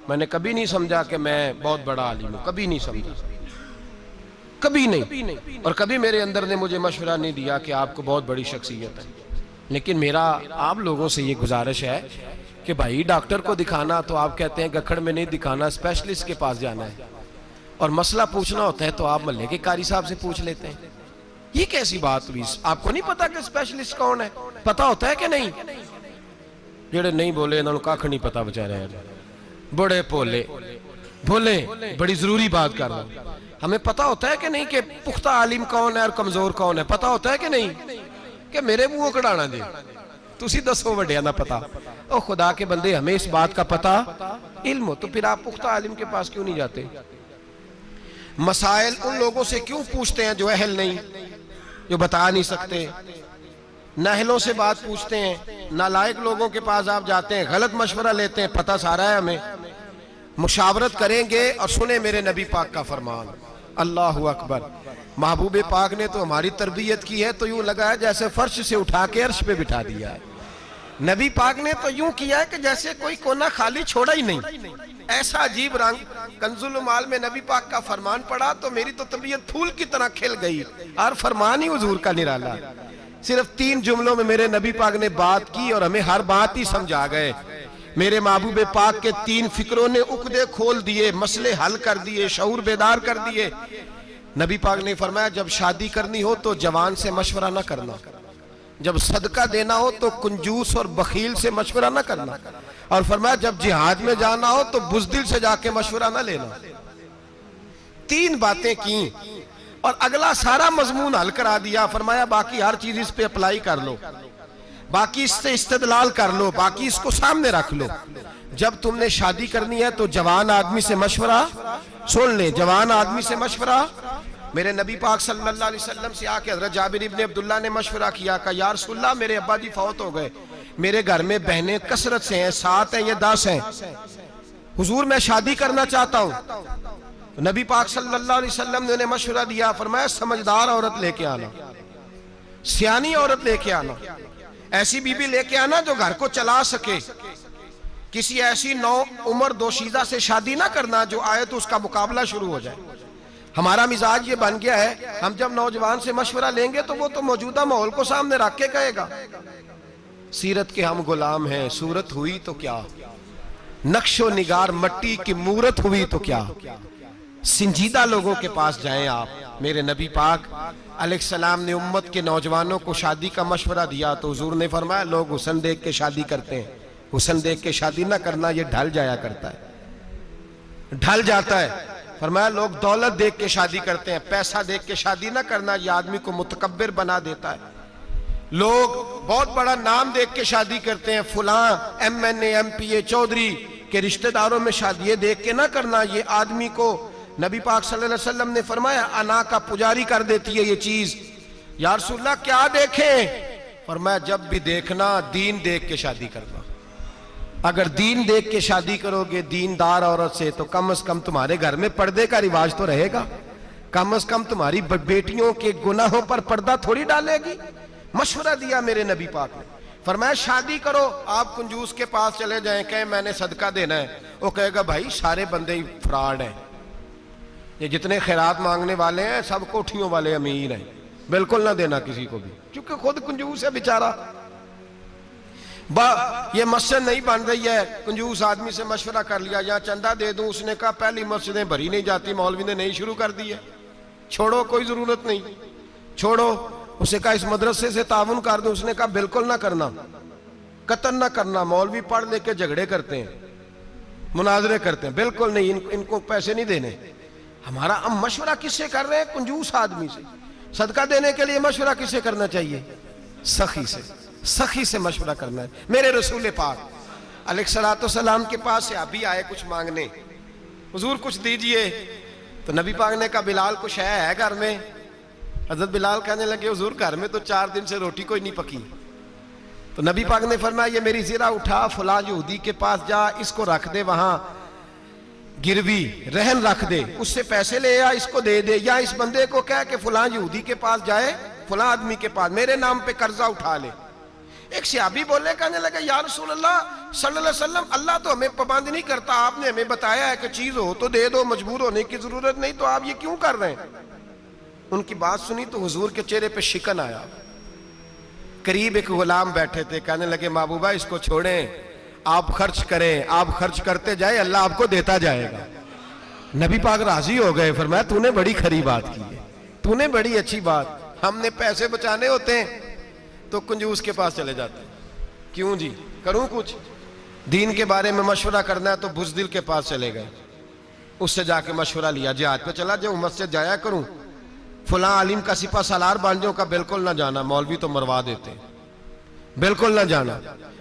میں نے کبھی نہیں سمجھا کہ میں بہت بڑا عالم ہوں، کبھی نہیں سمجھا، کبھی نہیں، اور کبھی میرے اندر نے مجھے مشورہ نہیں دیا کہ آپ کو بہت بڑی شخصیت ہے۔ لیکن میرا آپ لوگوں سے یہ گزارش ہے کہ بھائی ڈاکٹر کو دکھانا تو آپ کہتے ہیں گکھڑ میں نہیں دکھانا، اسپیشلسٹ کے پاس جانا ہے، اور مسئلہ پوچھنا ہوتا ہے تو آپ محلے کے قاری صاحب سے پوچھ لیتے ہیں۔ یہ کیسی بات ہوئی؟ آپ کو نہیں پتا کہ اسپیشلسٹ کون ہے؟ پتا ہوتا ہے کہ نہیں؟ جڑے نہیں بولے انہوں نے کاکھ نہیں پتا بچارے ہیں، بڑے بولے بڑی ضروری بات کر رہا ہوں۔ ہمیں پتا ہوتا ہے کہ نہیں کہ پختہ عالم کون ہے اور کمزور کون ہے؟ پتا ہوتا ہے کہ نہیں کہ میرے منہ کڑانا جی تسی دسو وڈیا نہ پتا؟ او خدا کے بندے، ہمیں اس بات کا پتا علم ہو تو پھر آپ پختہ عالم کے پاس کیوں نہیں جاتے؟ مسائل ان لوگوں سے کیوں پوچھتے ہیں جو اہل نہیں، جو بتا نہیں سکتے؟ نااہلوں سے بات پوچھتے ہیں، نالائق لوگوں کے پاس آپ جاتے ہیں، غلط مشورہ لیتے ہیں، پتہ سارا ہے ہمیں۔ مشاورت کریں گے اور سنیں میرے نبی پاک کا فرمان، اللہ اکبر۔ محبوب پاک نے تو ہماری تربیت کی ہے تو یوں لگا ہے جیسے فرش سے اٹھا کے عرش پہ بٹھا دیا ہے۔ نبی پاک نے تو یوں کیا ہے کہ جیسے کوئی کونا خالی چھوڑا ہی نہیں، ایسا عجیب رنگ۔ کنز العمال میں نبی پاک کا فرمان پڑھا تو میری تو طبیعت پھول کی طرح کھل گئی، اور فرمان ہی حضور کا نرالا۔ صرف 3 جملوں میں میرے نبی پاک نے بات کی اور ہمیں ہر بات ہی سمجھا گئے۔ میرے محبوب پاک کے 3 فکروں نے عقدے کھول دیے، مسئلے حل کر دیے، شعور بیدار کر دیے۔ نبی پاک نے فرمایا جب شادی کرنی ہو تو جوان سے مشورہ نہ کرنا، جب صدقہ دینا ہو تو کنجوس اور بخیل سے مشورہ نہ کرنا، اور فرمایا جب جہاد میں جانا ہو تو بزدل سے جا کے مشورہ نہ لینا۔ 3 باتیں کی اور اگلا سارا مضمون حل کرا دیا۔ فرمایا باقی ہر چیز اس پہ اپلائی کر لو، باقی اس سے استدلال کر لو، باقی اس کو سامنے رکھ لو۔ جب تم نے شادی کرنی ہے تو جوان آدمی سے مشورہ سن لے، جوان آدمی سے مشورہ۔ میرے نبی پاک صلی اللہ علیہ وسلم سے آ کے حضرت جابر ابن عبداللہ نے مشورہ کیا کہ یا رسول اللہ میرے ابا جی فوت ہو گئے، میرے گھر میں بہنیں کثرت سے ہیں، 7 ہیں یا 10 ہیں، حضور میں شادی کرنا چاہتا ہوں۔ نبی پاک صلی اللہ علیہ وسلم نے انہیں مشورہ دیا، فرمایا سمجھدار عورت لے کے آنا، سیانی عورت لے کے آنا، ایسی بیوی لے کے آنا جو گھر کو چلا سکے۔ کسی ایسی نو عمر دوشیزہ سے شادی نہ کرنا جو آئے تو اس کا مقابلہ شروع ہو جائے۔ ہمارا مزاج یہ بن گیا ہے، ہم جب نوجوان سے مشورہ لیں گے تو وہ تو موجودہ ماحول کو سامنے رکھ کے کہے گا سیرت کے ہم غلام ہیں، صورت ہوئی تو کیا، نقش و نگار مٹی کی مورت ہوئی تو کیا۔ سنجیدہ لوگوں کے پاس جائیں آپ۔ میرے نبی پاک علیہ السلام نے امت کے نوجوانوں کو شادی کا مشورہ دیا تو حضور نے فرمایا لوگ حسن دیکھ کے شادی کرتے ہیں، حسن دیکھ کے شادی نہ کرنا، یہ ڈھل جایا کرتا ہے، ڈھل جاتا ہے۔ فرمایا لوگ دولت دیکھ کے شادی کرتے ہیں، پیسہ دیکھ کے شادی نہ کرنا، یہ آدمی کو متکبر بنا دیتا ہے۔ لوگ بہت بڑا نام دیکھ کے شادی کرتے ہیں، فلاں M N A M P A Chaudhry کے رشتہ داروں میں شادی دیکھ کے نہ کرنا، یہ آدمی کو نبی پاک صلی اللہ علیہ وسلم نے فرمایا انا کا پجاری کر دیتی ہے یہ چیز۔ یا رسول اللہ کیا دیکھیں؟ فرمایا جب بھی دیکھنا دین دیکھ کے شادی کرنا۔ اگر دین دیکھ کے شادی کرو گے دیندار عورت سے تو کم از کم تمہارے گھر میں پردے کا رواج تو رہے گا، کم از کم تمہاری بیٹیوں کے گناہوں پر پردہ تھوڑی ڈالے گی۔ مشورہ دیا میرے نبی پاک نے، فرمایا شادی کرو۔ آپ کنجوس کے پاس چلے جائیں، کہیں میں نے صدقہ دینا ہے، وہ کہے گا بھائی سارے بندے ہی فراڈ ہیں، یہ جتنے خیرات مانگنے والے ہیں سب کوٹھیوں والے امیر ہیں، بالکل نہ دینا کسی کو بھی، کیونکہ خود کنجوس ہے بیچارہ۔ یہ مسجد نہیں بن رہی ہے، کنجوس آدمی سے مشورہ کر لیا یا چندہ دے دوں، اس نے کہا پہلی مسجدیں بھری نہیں جاتی، مولوی نے نہیں شروع کر دی ہے، چھوڑو کوئی ضرورت نہیں، چھوڑو۔ اسے کہا اس مدرسے سے تعاون کر دوں، اس نے کہا بالکل نہ کرنا، قطن نہ کرنا، مولوی پڑھ لے کے جھگڑے کرتے ہیں، مناظرے کرتے ہیں، بالکل نہیں، ان کو پیسے نہیں دینے۔ ہمارا ہم مشورہ کس سے کر رہے ہیں؟ کنجوس آدمی سے۔ صدقہ دینے کے لیے مشورہ کس سے کرنا چاہیے؟ سخی سے، سخی سے مشورہ کرنا ہے۔ میرے رسول پاک علیہ السلام کے پاس صحابی آئے کچھ مانگنے، حضور کچھ دیجئے، تو نبی پاک نے کہا بلال کچھ ہے گھر میں؟ حضرت بلال کہنے لگے حضور گھر میں تو 4 دن سے روٹی کوئی نہیں پکی۔ تو نبی پاک نے فرمایا یہ میری زرہ اٹھا فلاں یہودی کے پاس جا، اس کو رکھ دے وہاں گروی رہن رکھ دے، اس سے پیسے لے آ، اس کو دے دے، یا اس بندے کو کہہ کہ فلاں یہودی کے پاس جائے، فلاں آدمی کے پاس میرے نام پہ قرضہ اٹھا لے۔ ایک صحابی بولے کہنے لگے یا رسول اللہ صلی اللہ علیہ وسلم اللہ تو ہمیں پابند نہیں کرتا، آپ نے ہمیں بتایا ہے کہ چیز ہو تو دے دو، مجبور ہونے کی ضرورت نہیں، تو آپ یہ کیوں کر رہے ہیں؟ ان کی بات سنی تو حضور کے چہرے پہ شکن آیا. قریب ایک غلام بیٹھے تھے، کہنے لگے محبوبہ اس کو چھوڑیں، آپ خرچ کریں، آپ خرچ کرتے جائیں، اللہ آپ کو دیتا جائے گا. نبی پاک راضی ہو گئے، فرمایا تو نے بڑی کھری بات کی ہے، تو نے بڑی اچھی بات. ہم نے پیسے بچانے ہوتے ہیں تو کنجوس کے پاس چلے جاتے ہیں، کیوں جی کروں کچھ، دین کے بارے میں مشورہ کرنا ہے تو بزدل کے پاس چلے گئے، اس سے جا کے مشورہ لیا، جہاد پہ چلا جاؤں، مسجد جایا کروں، فلاں عالم کا سپہ سالار بن جاؤں، کا بالکل نہ جانا، مولوی تو مروا دیتے ہیں، بالکل نہ جانا،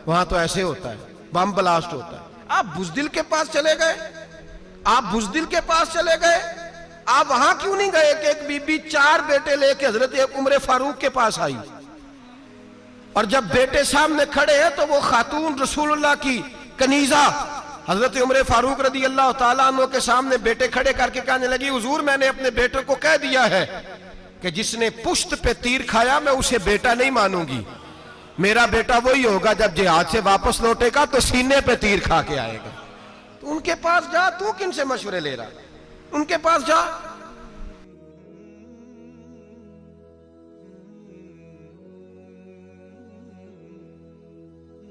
وہاں تو ایسے ہوتا ہے، بم بلاسٹ ہوتا ہے. آپ بزدل کے پاس چلے گئے، آپ بزدل کے پاس چلے گئے، آپ وہاں کیوں نہیں گئے کہ ایک بی بی 4 بیٹے لے کے حضرت عمر فاروق کے پاس آئی، اور جب بیٹے سامنے کھڑے ہیں تو وہ خاتون رسول اللہ کی کنیزہ حضرت عمر فاروق رضی اللہ تعالیٰ عنہ کے سامنے بیٹے کھڑے کر کے کہنے لگی حضور میں نے اپنے بیٹے کو کہہ دیا ہے کہ جس نے پشت پہ تیر کھایا میں اسے بیٹا نہیں مانوں گی، میرا بیٹا وہی ہوگا جب جہاد سے واپس لوٹے گا تو سینے پہ تیر کھا کے آئے گا. تو ان کے پاس جا، تو کن سے مشورے لے رہا؟ ان کے پاس جا.